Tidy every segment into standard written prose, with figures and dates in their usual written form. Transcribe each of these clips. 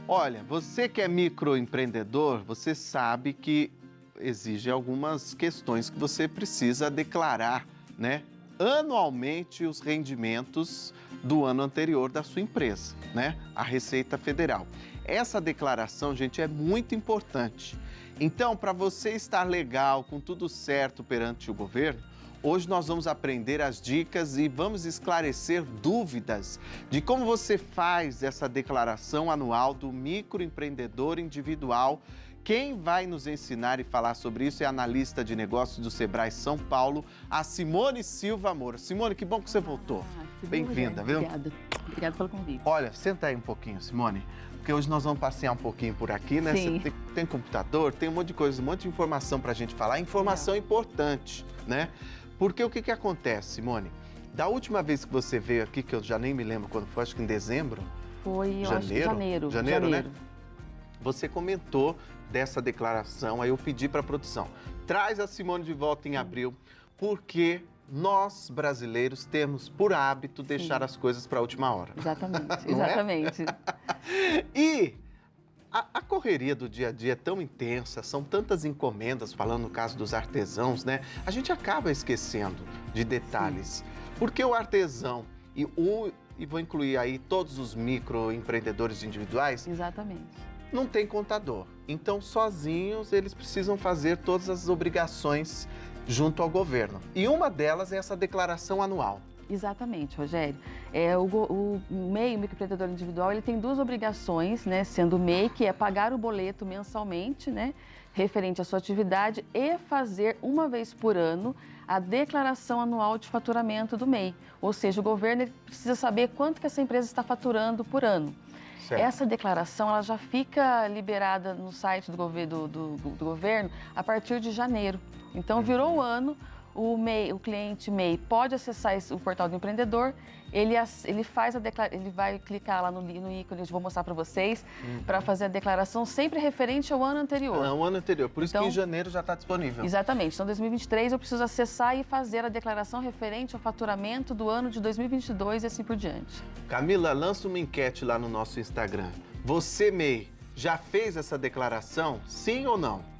Olha, você que é microempreendedor, você sabe que exige algumas questões que você precisa declarar, né? Anualmente os rendimentos do ano anterior da sua empresa, né? A Receita Federal. Essa declaração, gente, é muito importante. Então, para você estar legal, com tudo certo perante o governo, hoje nós vamos aprender as dicas e vamos esclarecer dúvidas de como você faz essa declaração anual do microempreendedor individual. Quem vai nos ensinar e falar sobre isso é a analista de negócios do Sebrae São Paulo, a Simone Silva Moura. Simone, que bom que você voltou. Bem-vinda, viu? Obrigada. Obrigada pelo convite. Olha, senta aí um pouquinho, Simone, porque hoje nós vamos passear um pouquinho por aqui, né? Sim. Você tem computador, tem um monte de coisa, um monte de informação para a gente falar, informação importante, né? Porque o que acontece, Simone? Da última vez que você veio aqui, que eu já nem me lembro quando foi, acho que em dezembro? Foi, eu acho que Janeiro, janeiro. né? Você comentou dessa declaração, aí eu pedi para a produção, traz a Simone de volta em abril, porque nós, brasileiros, temos por hábito deixar as coisas para a última hora. Exatamente, Não é? exatamente. E a correria do dia a dia é tão intensa, são tantas encomendas, falando no caso dos artesãos, né? A gente acaba esquecendo de detalhes. Porque o artesão e vou incluir aí todos os microempreendedores individuais, Exatamente. não tem contador. Então, sozinhos, eles precisam fazer todas as obrigações junto ao governo. E uma delas é essa declaração anual. Exatamente, Rogério. O MEI, o microempreendedor individual, ele tem duas obrigações, né? Sendo o MEI, que é pagar o boleto mensalmente, né? Referente à sua atividade e fazer uma vez por ano a declaração anual de faturamento do MEI. Ou seja, o governo ele precisa saber quanto que essa empresa está faturando por ano. Certo. Essa declaração ela já fica liberada no site do governo a partir de janeiro. Então, virou o ano, o cliente MEI pode acessar o portal do empreendedor, ele faz ele vai clicar lá no ícone, eu vou mostrar para vocês, para fazer a declaração sempre referente ao ano anterior. O ano anterior, por isso Então, que em janeiro já está disponível. Exatamente. Então, 2023 eu preciso acessar e fazer a declaração referente ao faturamento do ano de 2022 e assim por diante. Camila, lança uma enquete lá no nosso Instagram. Você, MEI, já fez essa declaração? Sim ou não?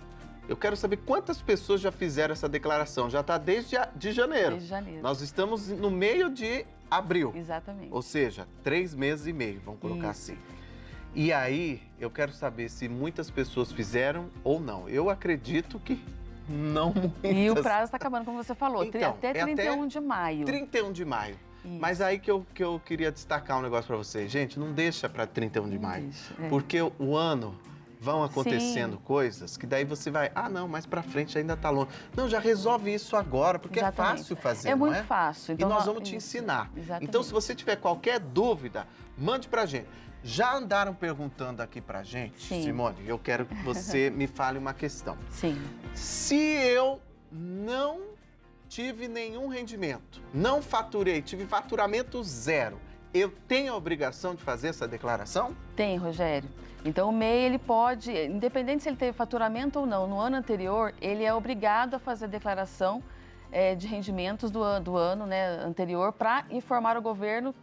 Eu quero saber quantas pessoas já fizeram essa declaração. Já está desde janeiro. Desde janeiro. Nós estamos no meio de abril. Exatamente. Ou seja, 3 meses e meio, vamos colocar assim. E aí, eu quero saber se muitas pessoas fizeram ou não. Eu acredito que não muitas. E o prazo está acabando, como você falou, Então, até 31 de maio. 31 de maio. Isso. Mas aí que eu queria destacar um negócio para vocês. Gente, não deixa para 31 de maio. Isso, Porque o ano vão acontecendo coisas que daí você vai, não, mais para frente ainda tá longe. Não, já resolve isso agora, porque Exatamente. é fácil fazer, É não muito é? fácil. Então, e nós vamos te ensinar. Exatamente. Então, se você tiver qualquer dúvida, mande pra gente. Já andaram perguntando aqui pra gente, Sim. Simone, eu quero que você me fale uma questão. Sim. Se eu não tive nenhum rendimento, não faturei, tive faturamento zero, eu tenho a obrigação de fazer essa declaração? Tem, Rogério. Então, o MEI, ele pode, independente se ele teve faturamento ou não, no ano anterior, ele é obrigado a fazer a declaração de rendimentos do ano, né, anterior para informar o governo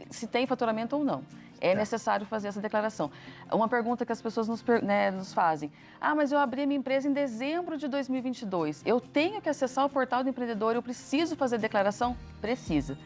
se tem faturamento ou não. É necessário fazer essa declaração. Uma pergunta que as pessoas nos fazem. Mas eu abri a minha empresa em dezembro de 2022. Eu tenho que acessar o portal do empreendedor, eu preciso fazer a declaração? Precisa.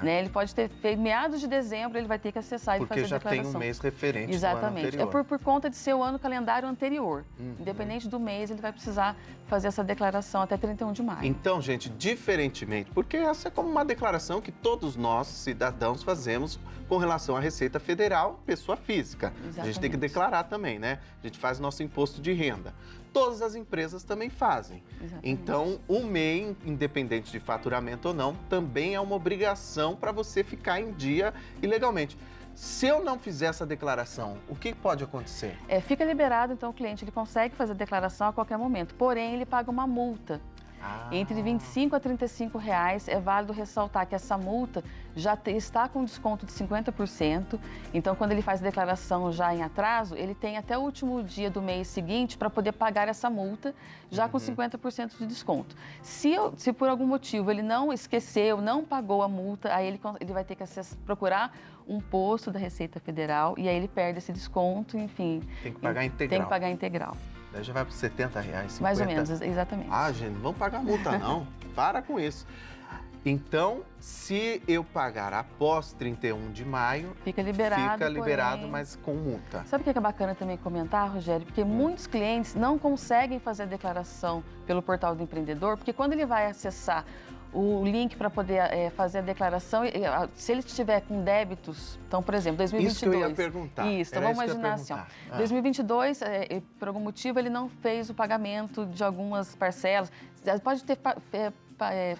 Né? Ele pode ter feito meados de dezembro, ele vai ter que acessar e fazer a declaração. Porque já tem um mês referente do ano Exatamente. anterior. É por conta de ser o ano calendário anterior. Independente do mês, ele vai precisar fazer essa declaração até 31 de maio. Então, gente, diferentemente, porque essa é como uma declaração que todos nós, cidadãos, fazemos com relação à Receita Federal, pessoa física. Exatamente. A gente tem que declarar também, né? A gente faz nosso imposto de renda. Todas as empresas também fazem. Exatamente. Então, o MEI, independente de faturamento ou não, também é uma obrigação para você ficar em dia e legalmente. Se eu não fizer essa declaração, o que pode acontecer? Fica liberado, então o cliente ele consegue fazer a declaração a qualquer momento, porém ele paga uma multa. Entre R$ 25 a R$ 35 reais. É válido ressaltar que essa multa já está com desconto de 50%. Então, quando ele faz a declaração já em atraso, ele tem até o último dia do mês seguinte para poder pagar essa multa, já com 50% de desconto. Se por algum motivo ele não esqueceu, não pagou a multa, aí ele vai ter que procurar um posto da Receita Federal e aí ele perde esse desconto, enfim. Tem que pagar integral. Tem que pagar integral. Daí já vai para R$ 70 reais, 50. Mais ou menos, exatamente. Ah, gente, não vamos pagar multa não. Para com isso. Então, se eu pagar após 31 de maio, fica liberado, porém... mas com multa. Sabe o que é bacana também comentar, Rogério? Porque muitos clientes não conseguem fazer a declaração pelo portal do empreendedor, porque quando ele vai acessar o link para poder fazer a declaração, se ele estiver com débitos, então, por exemplo, 2022... Isso que eu ia perguntar. Isso, então vamos imaginar assim, 2022, por algum motivo, ele não fez o pagamento de algumas parcelas, pode ter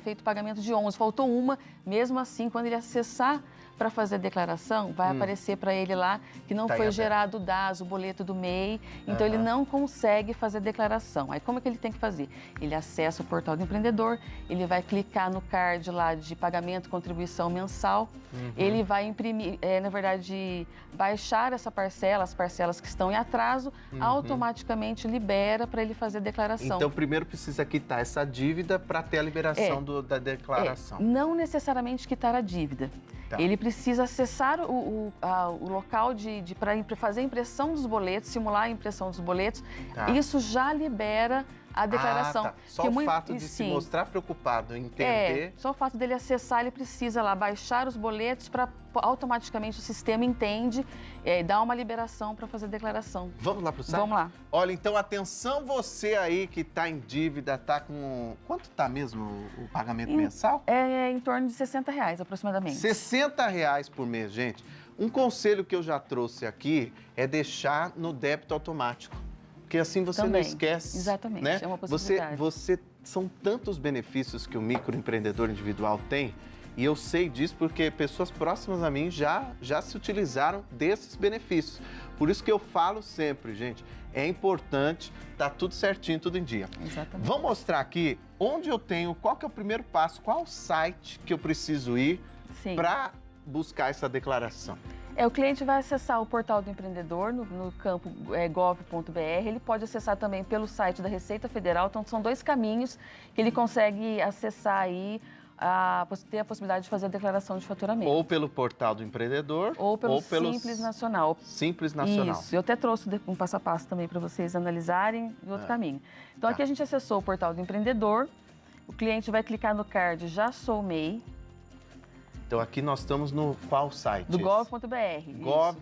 feito pagamento de 11, faltou uma, mesmo assim, quando ele acessar para fazer a declaração, vai aparecer para ele lá que não foi gerado o DAS, o boleto do MEI, então ele não consegue fazer a declaração. Aí como é que ele tem que fazer? Ele acessa o portal do empreendedor, ele vai clicar no card lá de pagamento, contribuição mensal, ele vai imprimir, na verdade, baixar essa parcela, as parcelas que estão em atraso, automaticamente libera para ele fazer a declaração. Então, primeiro precisa quitar essa dívida para ter a liberação da declaração. Não necessariamente quitar a dívida. Tá. Ele precisa acessar o local para fazer a impressão dos boletos, simular a impressão dos boletos. Tá. Isso já libera a declaração. Tá. Só o fato de se mostrar preocupado em entender... Só o fato dele acessar, ele precisa lá baixar os boletos para automaticamente o sistema entende e dá uma liberação para fazer a declaração. Vamos lá para o site? Vamos lá. Olha, então atenção você aí que está em dívida, está com... Quanto está mesmo o pagamento mensal? É em torno de R$ 60 reais aproximadamente. R$ 60 reais por mês, gente. Um conselho que eu já trouxe aqui é deixar no débito automático. Porque assim você também não esquece. Exatamente, né? É uma possibilidade. São tantos benefícios que o microempreendedor individual tem, e eu sei disso porque pessoas próximas a mim já se utilizaram desses benefícios. Por isso que eu falo sempre, gente, é importante estar tudo certinho, tudo em dia. Exatamente. Vamos mostrar aqui onde eu tenho, qual que é o primeiro passo, qual o site que eu preciso ir para buscar essa declaração. O cliente vai acessar o portal do empreendedor no campo gov.br, ele pode acessar também pelo site da Receita Federal, então são dois caminhos que ele consegue acessar aí, ter a possibilidade de fazer a declaração de faturamento. Ou pelo portal do empreendedor, ou pelo Simples Nacional. Simples Nacional. Isso, eu até trouxe um passo a passo também para vocês analisarem em outro caminho. Então aqui a gente acessou o portal do empreendedor, o cliente vai clicar no card Já Sou MEI. Então, aqui nós estamos no qual site? Do gov.br. Gov.br.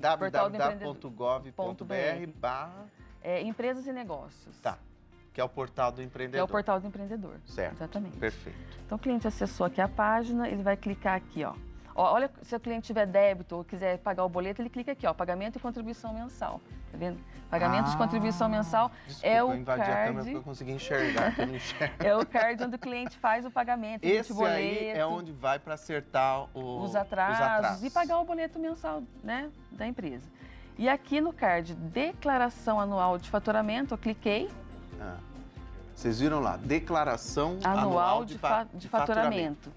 www.gov.br/empresas e negócios. Tá. Que é o portal do empreendedor. Que é o portal do empreendedor. Certo. Exatamente. Perfeito. Então, o cliente acessou aqui a página, ele vai clicar aqui, ó. Olha, se o cliente tiver débito ou quiser pagar o boleto, ele clica aqui, ó, pagamento e contribuição mensal. Tá vendo? Pagamento de contribuição mensal. Desculpa, é o eu invadi card. A câmera porque eu consegui enxergar, que eu não enxergo. É o card onde o cliente faz o pagamento. Esse boleto, aí é onde vai para acertar os atrasos e pagar o boleto mensal, né, da empresa. E aqui no card Declaração Anual de Faturamento, eu cliquei. Vocês viram lá, Declaração Anual de Faturamento.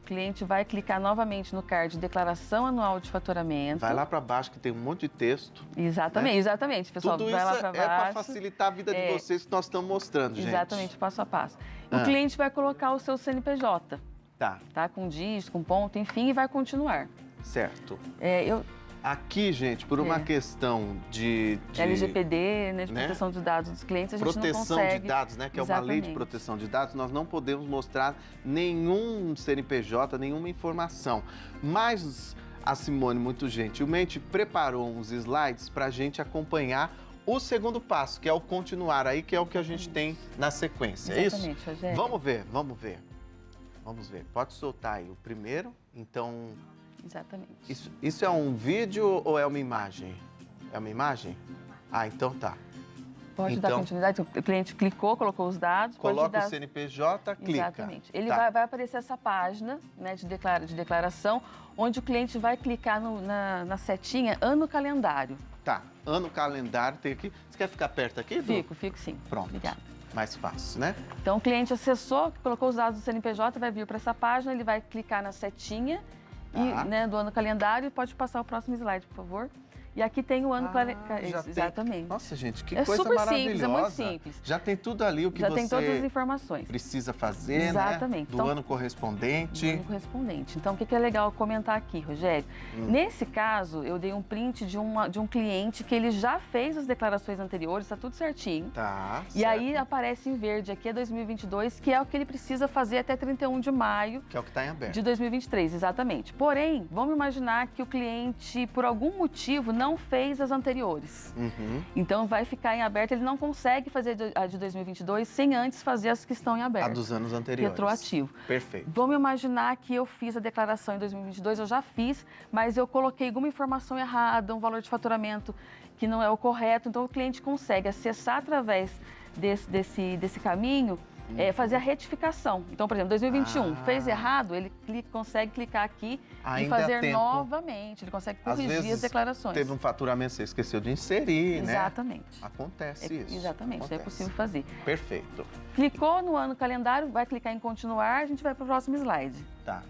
O cliente vai clicar novamente no card Declaração Anual de Faturamento. Vai lá para baixo que tem um monte de texto. Exatamente, né? Exatamente. Pessoal, tudo vai isso lá para baixo. É para facilitar a vida de vocês que nós estamos mostrando, gente. Exatamente, passo a passo. O cliente vai colocar o seu CNPJ. Tá. Com dígito, com ponto, enfim, e vai continuar. Certo. Aqui, gente, por uma questão de LGPD, né, de proteção de dados dos clientes, a gente não consegue... Proteção de dados, né, que é uma lei de proteção de dados, nós não podemos mostrar nenhum CNPJ, nenhuma informação. Mas a Simone, muito gentilmente, preparou uns slides para a gente acompanhar o segundo passo, que é o continuar aí, que é o que a gente tem na sequência. Exatamente, é isso? Rogério. Vamos ver. Pode soltar aí o primeiro, então... Exatamente. Isso é um vídeo ou é uma imagem? É uma imagem? Então tá. Pode dar continuidade. O cliente clicou, colocou os dados. Coloca o CNPJ, clica. Exatamente. Ele vai aparecer essa página, né, de declaração, onde o cliente vai clicar na setinha Ano Calendário. Tá. Ano Calendário tem aqui. Você quer ficar perto aqui, Du? Fico sim. Pronto. Obrigada. Mais fácil, né? Então, o cliente acessou, colocou os dados do CNPJ, vai vir para essa página, ele vai clicar na setinha do ano calendário e pode passar o próximo slide, por favor. E aqui tem o ano calendário. Exatamente. Nossa, gente, que é coisa super maravilhosa. simples, é muito simples. Já tem tudo ali o que Já você tem todas as informações. precisa fazer, Exatamente. né? Do ano correspondente. Do ano correspondente. Então, o que é legal comentar aqui, Rogério? Nesse caso, eu dei um print de um cliente que ele já fez as declarações anteriores, está tudo certinho. Tá, E aí aparece em verde aqui é 2022, que é o que ele precisa fazer até 31 de maio. Que é o que está em aberto. De 2023, exatamente. Porém, vamos imaginar que o cliente, por algum motivo, não fez as anteriores. Então, vai ficar em aberto, ele não consegue fazer a de 2022 sem antes fazer as que estão em aberto. A dos anos anteriores. Retroativo. Perfeito. Vamos imaginar que eu fiz a declaração em 2022, eu já fiz, mas eu coloquei alguma informação errada, um valor de faturamento que não é o correto, então o cliente consegue acessar através desse caminho, fazer a retificação. Então, por exemplo, 2021, fez errado, ele consegue clicar aqui e fazer novamente. Ele consegue corrigir as declarações. Teve um faturamento, você esqueceu de inserir, né? Exatamente. Acontece isso. Exatamente, é possível fazer. Perfeito. Clicou no ano calendário, vai clicar em continuar, a gente vai para o próximo slide. Tá.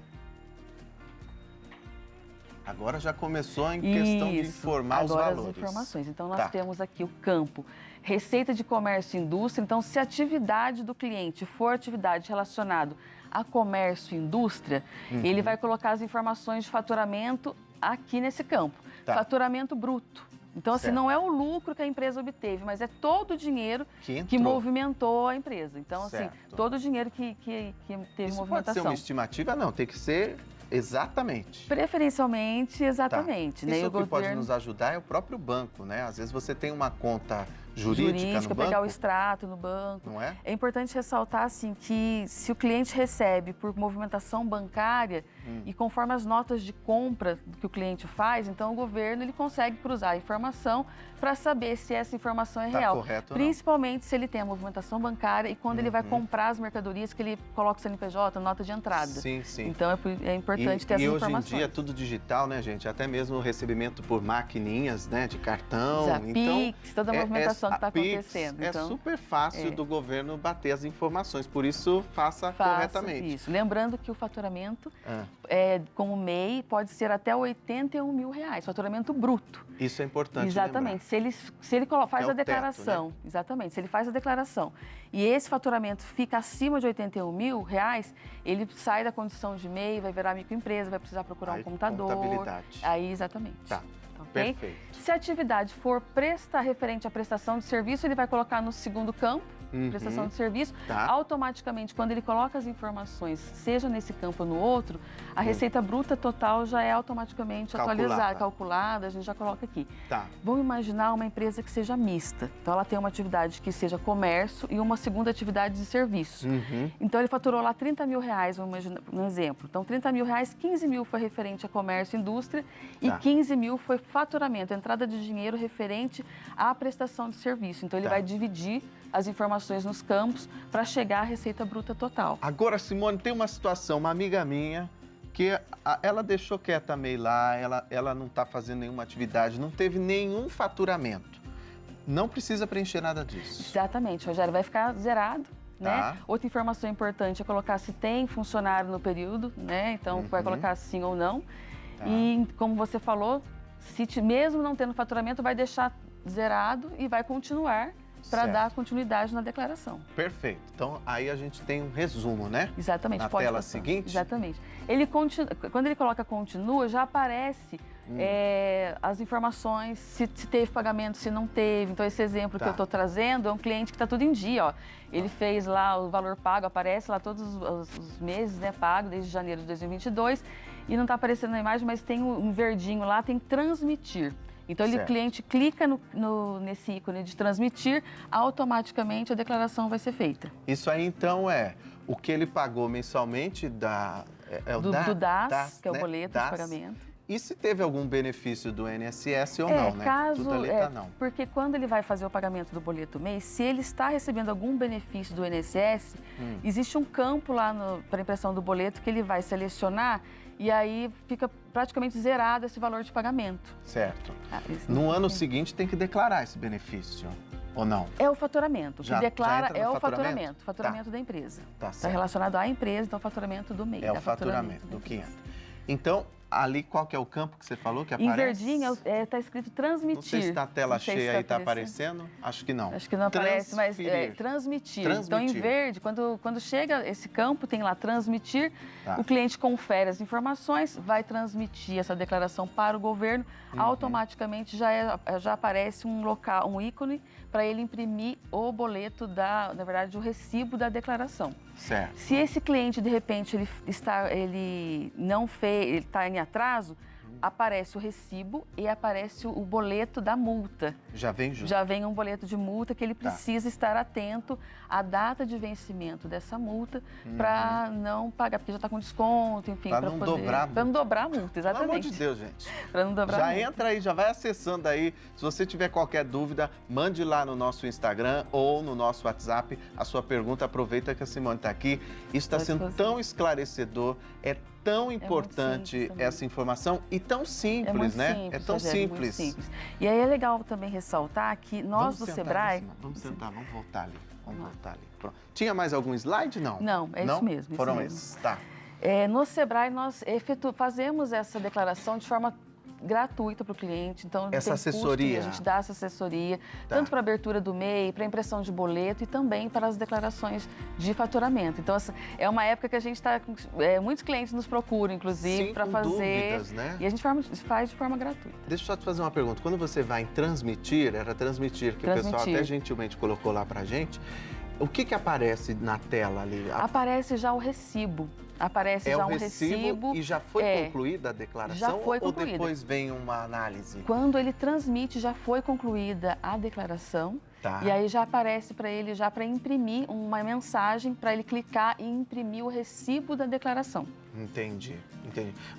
Agora já começou em questão de informar os valores. Agora as informações. Então, nós temos aqui o campo Receita de Comércio e Indústria. Então, se a atividade do cliente for atividade relacionada a comércio e indústria, ele vai colocar as informações de faturamento aqui nesse campo. Faturamento bruto. Então, assim, não é o lucro que a empresa obteve, mas é todo o dinheiro que movimentou a empresa. Então, assim, todo o dinheiro que teve Isso movimentação. Pode ser uma estimativa? Não, tem que ser exatamente. Preferencialmente, exatamente. Né? Isso que pode nos ajudar é o próprio banco, né? Às vezes você tem uma conta jurídica no banco. Pegar o extrato no banco. Não é? É importante ressaltar, assim, que se o cliente recebe por movimentação bancária e conforme as notas de compra que o cliente faz, então o governo ele consegue cruzar a informação para saber se essa informação é real. Correto, principalmente se ele tem a movimentação bancária e quando ele vai comprar as mercadorias que ele coloca o CNPJ, nota de entrada. Sim, sim. Então é importante ter essas informações. E hoje em dia é tudo digital, né, gente? Até mesmo o recebimento por maquininhas, né, de cartão. Pix, toda a movimentação que está acontecendo. É super fácil do governo bater as informações, por isso faça corretamente. Isso. Lembrando que o faturamento com o MEI pode ser até R$81 mil, faturamento bruto. Isso é importante. Exatamente. Se ele faz a declaração, teto, né? Exatamente. Se ele faz a declaração e esse faturamento fica acima de R$81 mil, ele sai da condição de MEI, vai virar microempresa, vai precisar procurar um contador. Contabilidade. Aí, exatamente. Tá. Okay? Perfeito. Se a atividade for referente à prestação de serviço, ele vai colocar no segundo campo, prestação de serviço. Automaticamente, quando ele coloca as informações, seja nesse campo ou no outro, a receita bruta total já é automaticamente atualizada, calculada, a gente já coloca aqui. Vamos imaginar uma empresa que seja mista. Então, ela tem uma atividade que seja comércio e uma segunda atividade de serviço. Então, ele faturou lá R$30 mil, vamos imaginar um exemplo. Então, R$30 mil, 15 mil foi referente a comércio e indústria e 15 mil foi faturamento, entrada de dinheiro referente à prestação de serviço. Então, ele vai dividir as informações nos campos para chegar à receita bruta total. Agora, Simone, tem uma situação, uma amiga minha, que ela deixou quieta a MEI lá, ela não está fazendo nenhuma atividade, não teve nenhum faturamento. Não precisa preencher nada disso. Exatamente, Rogério, vai ficar zerado. Né? Outra informação importante é colocar se tem funcionário no período, né? Então, vai colocar sim ou não. E, como você falou, mesmo não tendo faturamento, vai deixar zerado e vai continuar para dar continuidade na declaração. Perfeito. Então, aí a gente tem um resumo, né? Exatamente. Na tela seguinte? Exatamente. Quando ele coloca continua, já aparece as informações, se teve pagamento, se não teve. Então, esse exemplo que eu estou trazendo é um cliente que está tudo em dia, ó. Ele fez lá o valor pago, aparece lá todos os meses, né, pago, desde janeiro de 2022, e não está aparecendo na imagem, mas tem um verdinho lá, tem transmitir. Então, o cliente clica nesse ícone de transmitir, automaticamente a declaração vai ser feita. Isso aí, então, é o que ele pagou mensalmente do DAS, que é o boleto de pagamento. E se teve algum benefício do INSS ou não, né? Tudo ali não. Porque quando ele vai fazer o pagamento do boleto mês, se ele está recebendo algum benefício do INSS, existe um campo lá para impressão do boleto que ele vai selecionar e aí fica praticamente zerado esse valor de pagamento. Certo. No ano seguinte tem que declarar esse benefício. ou não? É o faturamento. O que declara entra no é o faturamento? faturamento da empresa. Tá Está certo. relacionado à empresa, então o faturamento do MEI. É o faturamento do que entra. Então, ali qual que é o campo que você falou que aparece? Em verdinho está escrito transmitir. Não sei se está a tela cheia aí, está aparecendo. aparecendo. Acho que não. Acho que não aparece, mas Transferir. transmitir. Transmitir. Então, em verde, quando chega esse campo, tem lá transmitir, Tá. o cliente confere as informações, vai transmitir essa declaração para o governo, automaticamente já aparece um local, um ícone, para ele imprimir o boleto na verdade, o recibo da declaração. Certo. Se esse cliente, de repente, ele não fez, ele está em atraso, aparece o recibo e aparece o boleto da multa. Já vem junto. Já vem um boleto de multa que ele precisa estar atento à data de vencimento dessa multa para não pagar, porque já está com desconto, enfim. Para não dobrar a multa. Para não dobrar a multa, Pelo exatamente. amor de Deus, gente. Para não dobrar a Já multa. entra aí, já vai acessando aí. Se você tiver qualquer dúvida, mande lá no nosso Instagram ou no nosso WhatsApp a sua pergunta. Aproveita que a Simone está aqui. Isso está sendo tão esclarecedor, é tão importante essa informação e tão simples, né? Simples, é tão Rogério, simples. muito simples. E aí é legal também ressaltar que nós do Sebrae... Vamos sentar, vamos voltar ali. Vamos voltar ali. Pronto. Tinha mais algum slide? Não. Não, é isso mesmo. Foram isso mesmo. esses, tá. No Sebrae, nós fazemos essa declaração de forma gratuita para o cliente. Então, essa assessoria. A gente dá essa assessoria, tanto para a abertura do MEI, para a impressão de boleto e também para as declarações de faturamento. Então, é uma época que a gente está... muitos clientes nos procuram, inclusive, para fazer... dúvidas, né? E a gente faz de forma gratuita. Deixa eu só te fazer uma pergunta. Quando você vai em transmitir, era transmitir, que o pessoal até gentilmente colocou lá para a gente, o que aparece na tela ali? Aparece já o recibo. Aparece já um recibo. E já foi concluída a declaração? Já foi concluída. Ou depois vem uma análise? Quando ele transmite, já foi concluída a declaração. Tá. E aí já aparece para ele, já para imprimir uma mensagem, para ele clicar e imprimir o recibo da declaração. Entendi.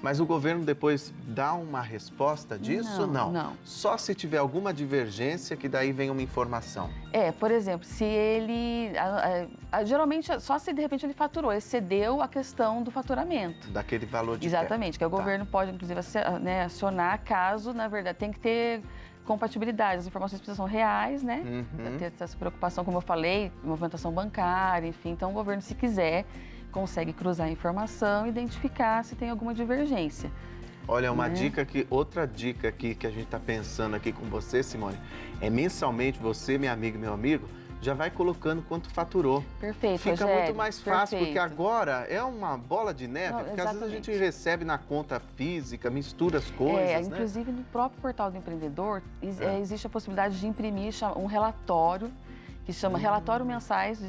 Mas o governo depois dá uma resposta disso? Não. Só se tiver alguma divergência que daí vem uma informação. Por exemplo, se ele... geralmente, só se de repente ele faturou, excedeu a questão do faturamento. Daquele valor de Exatamente, que o governo pode, inclusive, acionar caso, na verdade, tem que ter compatibilidade, as informações precisam ser reais, né? Ter essa preocupação, como eu falei, movimentação bancária, enfim. Então, o governo, se quiser, consegue cruzar a informação e identificar se tem alguma divergência. Olha, outra dica aqui que a gente está pensando aqui com você, Simone, é mensalmente você, minha amiga e meu amigo, já vai colocando quanto faturou. Perfeito, Fica Rogério, muito mais fácil, perfeito. porque agora é uma bola de neve, porque às vezes a gente recebe na conta física, mistura as coisas, né? Inclusive, no próprio portal do empreendedor, existe a possibilidade de imprimir um relatório, que chama Relatório Mensais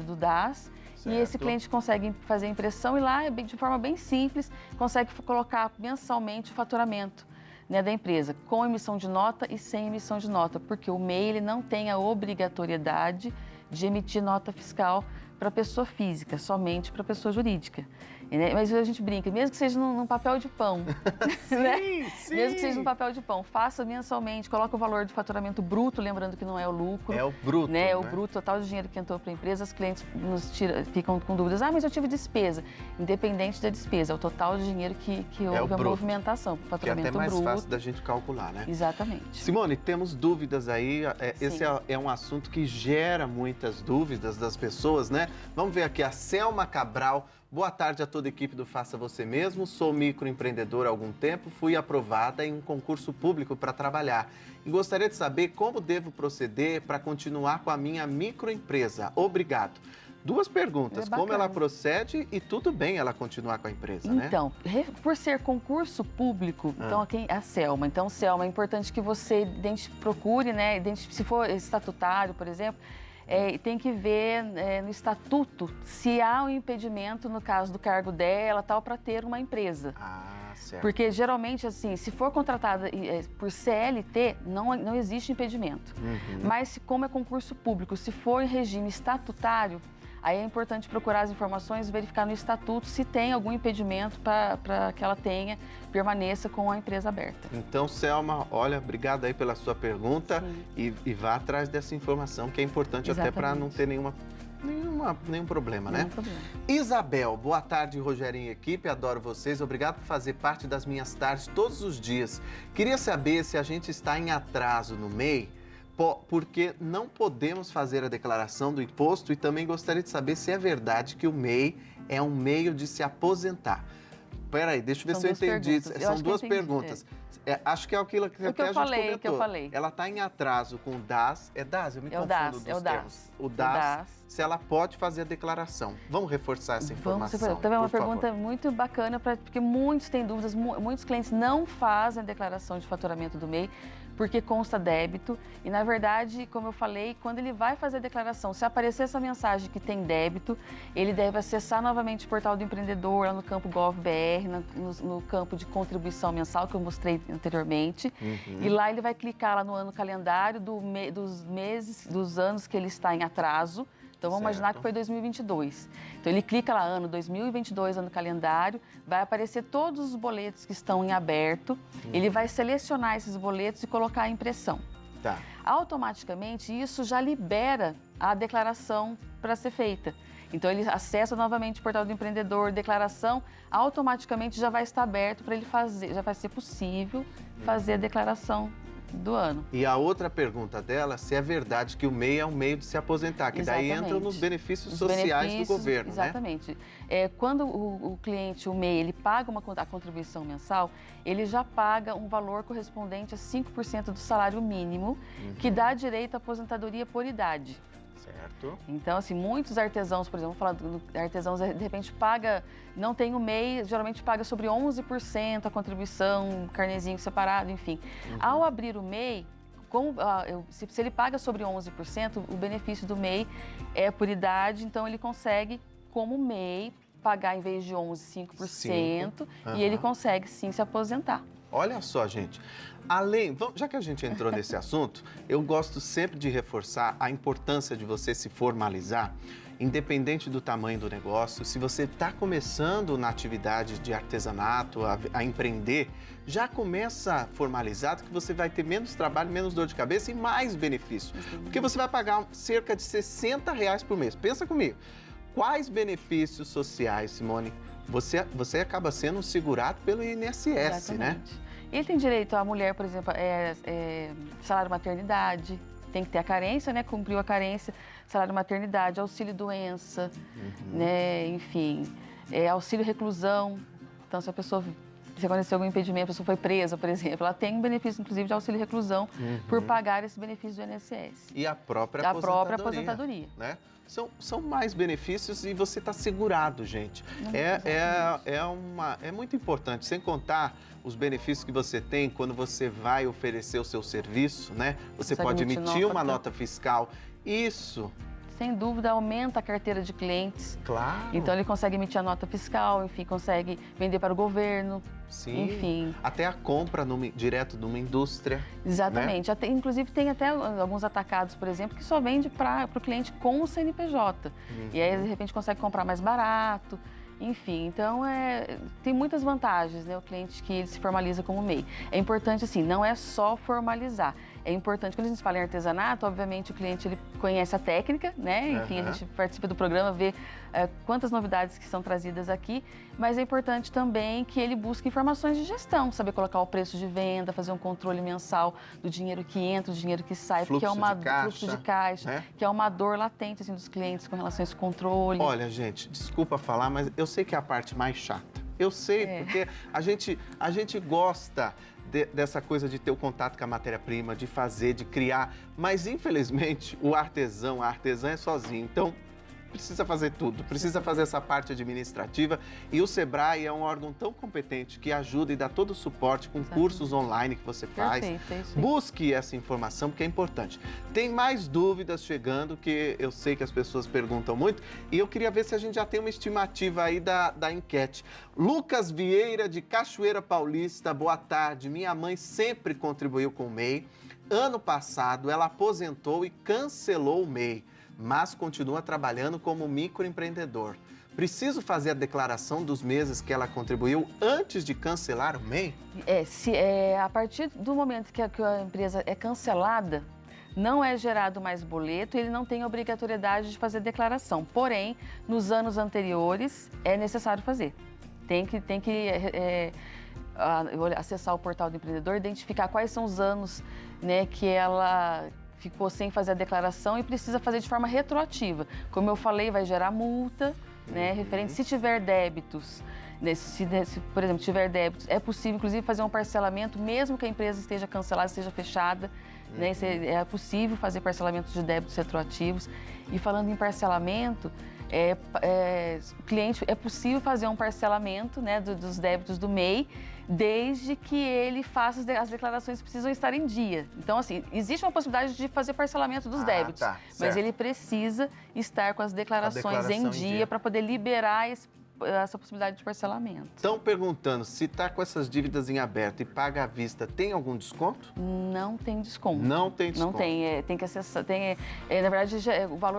do DAS. Certo. E esse cliente consegue fazer a impressão e lá, de forma bem simples, consegue colocar mensalmente o faturamento, né, da empresa, com emissão de nota e sem emissão de nota, porque o MEI ele não tem a obrigatoriedade de emitir nota fiscal para pessoa física, somente para pessoa jurídica. Mas a gente brinca, mesmo que seja num papel de pão, sim, né? Sim. Mesmo que seja num papel de pão, faça mensalmente, coloca o valor de faturamento bruto, lembrando que não é o lucro. É o bruto, né? É o bruto total de dinheiro que entrou para a empresa. Os clientes ficam com dúvidas. Mas eu tive despesa. Independente da despesa, é o total de dinheiro que houve a movimentação. Faturamento que é até mais bruto. fácil da gente calcular, né? Exatamente. Simone, temos dúvidas aí. Esse é um assunto que gera muitas dúvidas das pessoas, né? Vamos ver aqui a Selma Cabral. Boa tarde a toda a equipe do Faça Você Mesmo. Sou microempreendedora há algum tempo, fui aprovada em um concurso público para trabalhar e gostaria de saber como devo proceder para continuar com a minha microempresa. Obrigado. Duas perguntas, como ela procede e tudo bem ela continuar com a empresa, né? Então, por ser concurso público, então a Selma. Então, Selma, é importante que você procure, né? Se for estatutário, por exemplo, tem que ver no estatuto se há um impedimento, no caso do cargo dela, tal, para ter uma empresa. Ah, certo. Porque geralmente, assim, se for contratada por CLT, não existe impedimento. Mas como é concurso público, se for em regime estatutário, aí é importante procurar as informações e verificar no estatuto se tem algum impedimento para que ela permaneça com a empresa aberta. Então, Selma, olha, obrigado aí pela sua pergunta e vá atrás dessa informação que é importante. Exatamente. Até para não ter nenhum problema, né? Nenhum problema. Isabel, boa tarde, Rogério e equipe, adoro vocês, obrigado por fazer parte das minhas tardes todos os dias. Queria saber se a gente está em atraso no MEI, porque não podemos fazer a declaração do imposto e também gostaria de saber se é verdade que o MEI é um meio de se aposentar. Peraí, deixa eu ver se eu entendi. São duas perguntas. Acho que é aquilo que até a gente comentou. Que eu falei. Ela está em atraso com o DAS. É DAS? Eu me confundo dos termos. O DAS, se ela pode fazer a declaração. Vamos reforçar essa informação, também é uma por pergunta favor. muito bacana, porque muitos têm dúvidas, muitos clientes não fazem a declaração de faturamento do MEI, porque consta débito. E, na verdade, como eu falei, quando ele vai fazer a declaração, se aparecer essa mensagem que tem débito, ele deve acessar novamente o portal do empreendedor, lá no campo GovBR, no campo de contribuição mensal, que eu mostrei anteriormente. E lá ele vai clicar lá no ano calendário dos meses, dos anos que ele está em atraso. Então, vamos imaginar que foi 2022. Então, ele clica lá, ano 2022, ano calendário, vai aparecer todos os boletos que estão em aberto, ele vai selecionar esses boletos e colocar a impressão. Tá. Automaticamente, isso já libera a declaração para ser feita. Então, ele acessa novamente o portal do empreendedor, declaração, automaticamente já vai estar aberto para ele fazer, já vai ser possível fazer a declaração do ano. E a outra pergunta dela, se é verdade que o MEI é um meio de se aposentar, que Exatamente. daí entra nos benefícios sociais do governo, exatamente. Né? Quando o cliente, o MEI, ele paga a contribuição mensal, ele já paga um valor correspondente a 5% do salário mínimo, que dá direito à aposentadoria por idade. Certo. Então, assim, muitos artesãos, por exemplo, vamos falar de artesãos, de repente paga, não tem o MEI, geralmente paga sobre 11% a contribuição, carnezinho separado, enfim. Ao abrir o MEI, se ele paga sobre 11%, o benefício do MEI é por idade, então ele consegue, como MEI, pagar em vez de 11%, 5%, e ele consegue sim se aposentar. Olha só, gente, já que a gente entrou nesse assunto, eu gosto sempre de reforçar a importância de você se formalizar, independente do tamanho do negócio. Se você está começando na atividade de artesanato, a empreender, já começa formalizado que você vai ter menos trabalho, menos dor de cabeça e mais benefício. Porque você vai pagar cerca de R$60 por mês. Pensa comigo, quais benefícios sociais, Simone? Você acaba sendo segurado pelo INSS, Exatamente. né? Ele tem direito, a mulher, por exemplo, salário maternidade, tem que ter a carência, né? Cumpriu a carência, salário maternidade, auxílio doença, né? Enfim, auxílio reclusão. Então, se aconteceu algum impedimento, a pessoa foi presa, por exemplo, ela tem um benefício, inclusive, de auxílio reclusão por pagar esse benefício do INSS. E a própria aposentadoria. Né? São mais benefícios e você está segurado, gente. É muito importante, sem contar os benefícios que você tem quando você vai oferecer o seu serviço, né? Você pode emitir uma nota fiscal. Isso. Sem dúvida, aumenta a carteira de clientes. Claro. Então, ele consegue emitir a nota fiscal, enfim, consegue vender para o governo. Sim. Enfim. Até a compra direto de uma indústria. Exatamente. Né? Inclusive, tem até alguns atacados, por exemplo, que só vende para o cliente com o CNPJ. E aí, de repente, consegue comprar mais barato. Enfim, então tem muitas vantagens, né? O cliente que ele se formaliza como MEI. É importante, assim, não é só formalizar. É importante, quando a gente fala em artesanato, obviamente o cliente ele conhece a técnica, né? Enfim, a gente participa do programa, vê quantas novidades que são trazidas aqui, mas é importante também que ele busque informações de gestão, saber colocar o preço de venda, fazer um controle mensal do dinheiro que entra, do dinheiro que sai, porque fluxo de caixa, né? Que é uma dor latente assim, dos clientes com relação a esse controle. Olha, gente, desculpa falar, mas eu sei que é a parte mais chata. Eu sei, porque a gente gosta dessa coisa de ter o contato com a matéria-prima, de fazer, de criar, mas infelizmente o artesão, a artesã é sozinho, então precisa fazer tudo, precisa fazer essa parte administrativa e o Sebrae é um órgão tão competente que ajuda e dá todo o suporte com cursos online que você faz. Perfeito, é isso. Busque essa informação porque é importante. Tem mais dúvidas chegando que eu sei que as pessoas perguntam muito e eu queria ver se a gente já tem uma estimativa aí da enquete. Lucas Vieira de Cachoeira Paulista, boa tarde. Minha mãe sempre contribuiu com o MEI. Ano passado ela aposentou e cancelou o MEI, mas continua trabalhando como microempreendedor. Preciso fazer a declaração dos meses que ela contribuiu antes de cancelar o MEI? A partir do momento que a empresa é cancelada, não é gerado mais boleto e ele não tem obrigatoriedade de fazer declaração. Porém, nos anos anteriores, é necessário fazer. Tem que acessar o portal do empreendedor, identificar quais são os anos, né, que ela ficou sem fazer a declaração e precisa fazer de forma retroativa. Como eu falei, vai gerar multa, né, referente, se tiver débitos, né, se, por exemplo, tiver débitos, é possível, inclusive, fazer um parcelamento, mesmo que a empresa esteja cancelada, esteja fechada, né, é possível fazer parcelamento de débitos retroativos. E falando em parcelamento, cliente, é possível fazer um parcelamento, né, dos débitos do MEI, desde que ele faça as declarações que precisam estar em dia. Então, assim, existe uma possibilidade de fazer parcelamento dos débitos, tá, mas ele precisa estar com as declarações em dia para poder liberar essa possibilidade de parcelamento. Estão perguntando, se está com essas dívidas em aberto e paga à vista, tem algum desconto? Não tem desconto. Não tem desconto? Não tem, tem que acessar, na verdade,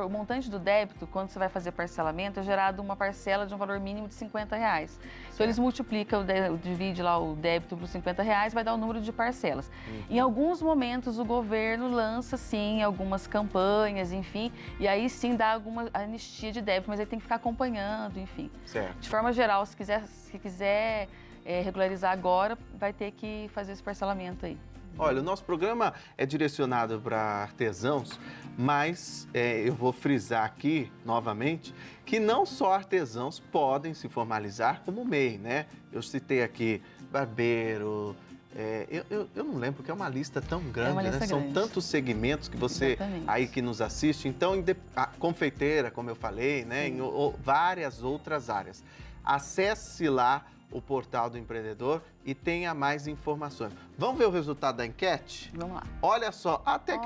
o montante do débito, quando você vai fazer parcelamento, é gerado uma parcela de um valor mínimo de R$50. Então, eles multiplicam, divide lá o débito por R$50, vai dar o número de parcelas. Em alguns momentos, o governo lança, sim, algumas campanhas, enfim, e aí sim dá alguma anistia de débito, mas aí tem que ficar acompanhando, enfim. Certo. De forma geral, se quiser regularizar agora, vai ter que fazer esse parcelamento aí. Olha, o nosso programa é direcionado para artesãos, mas eu vou frisar aqui, novamente, que não só artesãos podem se formalizar como MEI, né? Eu citei aqui barbeiro, eu não lembro, porque é uma lista tão grande, uma lista né? São grande. tantos segmentos que você, Exatamente. aí que nos assiste, então, a confeiteira, como eu falei, né? Em várias outras áreas. Acesse lá o portal do empreendedor e tenha mais informações. Vamos ver o resultado da enquete? Vamos lá. Olha só, até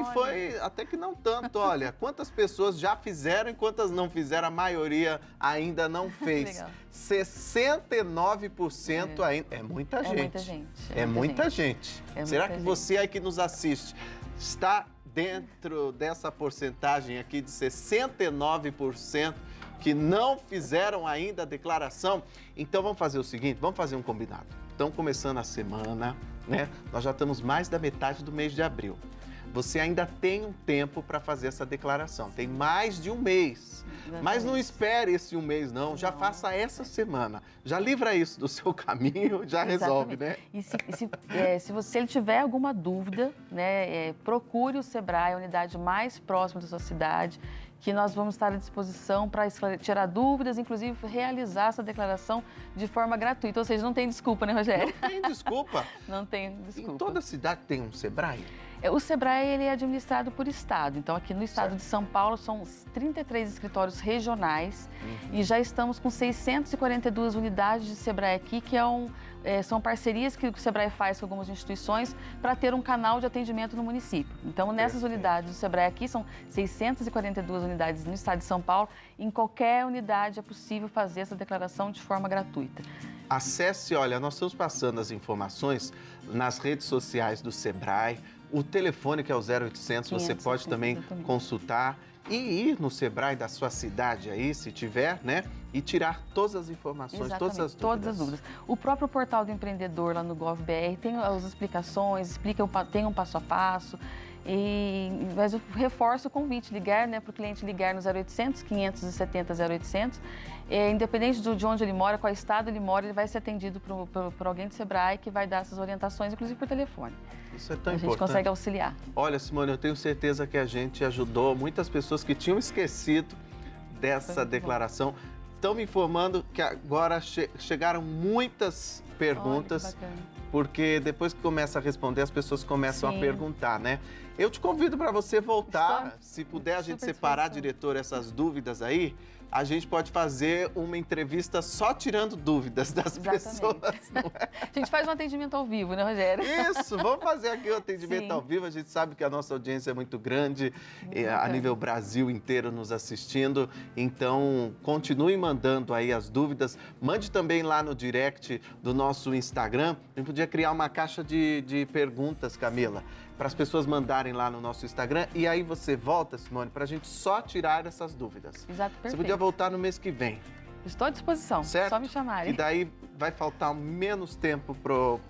que não tanto, olha, quantas pessoas já fizeram e quantas não fizeram, a maioria ainda não fez. Legal. 69% ainda, é muita gente. É muita gente. É muita gente. Será que você aí que nos assiste está dentro dessa porcentagem aqui de 69%? Que não fizeram ainda a declaração? Então vamos fazer o seguinte, vamos fazer um combinado. Estão começando a semana, né? Nós já estamos mais da metade do mês de abril. Você ainda tem um tempo para fazer essa declaração, tem mais de um mês. Mas não espere esse um mês, não. Já faça essa semana. Já livra isso do seu caminho, já resolve, né? E se ele tiver alguma dúvida, né, procure o Sebrae, a unidade mais próxima da sua cidade, que nós vamos estar à disposição para tirar dúvidas, inclusive realizar essa declaração de forma gratuita. Ou seja, não tem desculpa, né, Rogério? Não tem desculpa. Não tem desculpa. Em toda cidade tem um Sebrae? O Sebrae ele é administrado por estado. Então, aqui no estado de São Paulo, são 33 escritórios regionais e já estamos com 642 unidades de Sebrae aqui, que são parcerias que o Sebrae faz com algumas instituições para ter um canal de atendimento no município. Então, nessas unidades do Sebrae aqui, são 642 unidades no estado de São Paulo. Em qualquer unidade é possível fazer essa declaração de forma gratuita. Acesse, olha, nós estamos passando as informações nas redes sociais do Sebrae. O telefone, que é o 0800, você pode também consultar e ir no Sebrae da sua cidade aí, se tiver, né? E tirar todas as informações, todas as dúvidas. O próprio portal do empreendedor lá no GovBR tem as explicações, tem um passo a passo. Mas eu reforço o convite, ligar, né, para o cliente ligar no 0800 570 0800. Independente de onde ele mora, qual estado ele mora, ele vai ser atendido por alguém do Sebrae que vai dar essas orientações, inclusive por telefone. Isso é tão importante. A gente consegue auxiliar. Olha, Simone, eu tenho certeza que a gente ajudou muitas pessoas que tinham esquecido dessa declaração. Estão me informando que agora chegaram muitas perguntas. Olha, que bacana. Porque depois que começa a responder, as pessoas começam a perguntar, né? Eu te convido para você voltar, se puder a gente separar, diretor, essas dúvidas aí, a gente pode fazer uma entrevista só tirando dúvidas das pessoas. Não é? A gente faz um atendimento ao vivo, né, Rogério? Isso, vamos fazer aqui o atendimento ao vivo. A gente sabe que a nossa audiência é muito grande, a nível Brasil inteiro nos assistindo. Então, continue mandando aí as dúvidas. Mande também lá no direct do nosso Instagram. A gente podia criar uma caixa de perguntas, Camila, para as pessoas mandarem lá no nosso Instagram. E aí você volta, Simone, para a gente só tirar essas dúvidas. Exato, perfeito. Você podia voltar no mês que vem. Estou à disposição, certo? Só me chamarem. E daí vai faltar menos tempo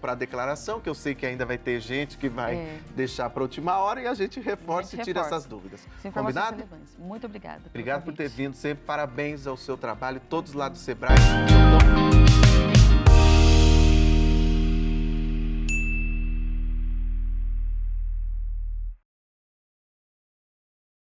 para a declaração, que eu sei que ainda vai ter gente que vai deixar para a última hora e a gente reforça e tira essas dúvidas. Combinado? Muito obrigada. Obrigado por ter vindo sempre. Parabéns ao seu trabalho, todos lá do Sebrae.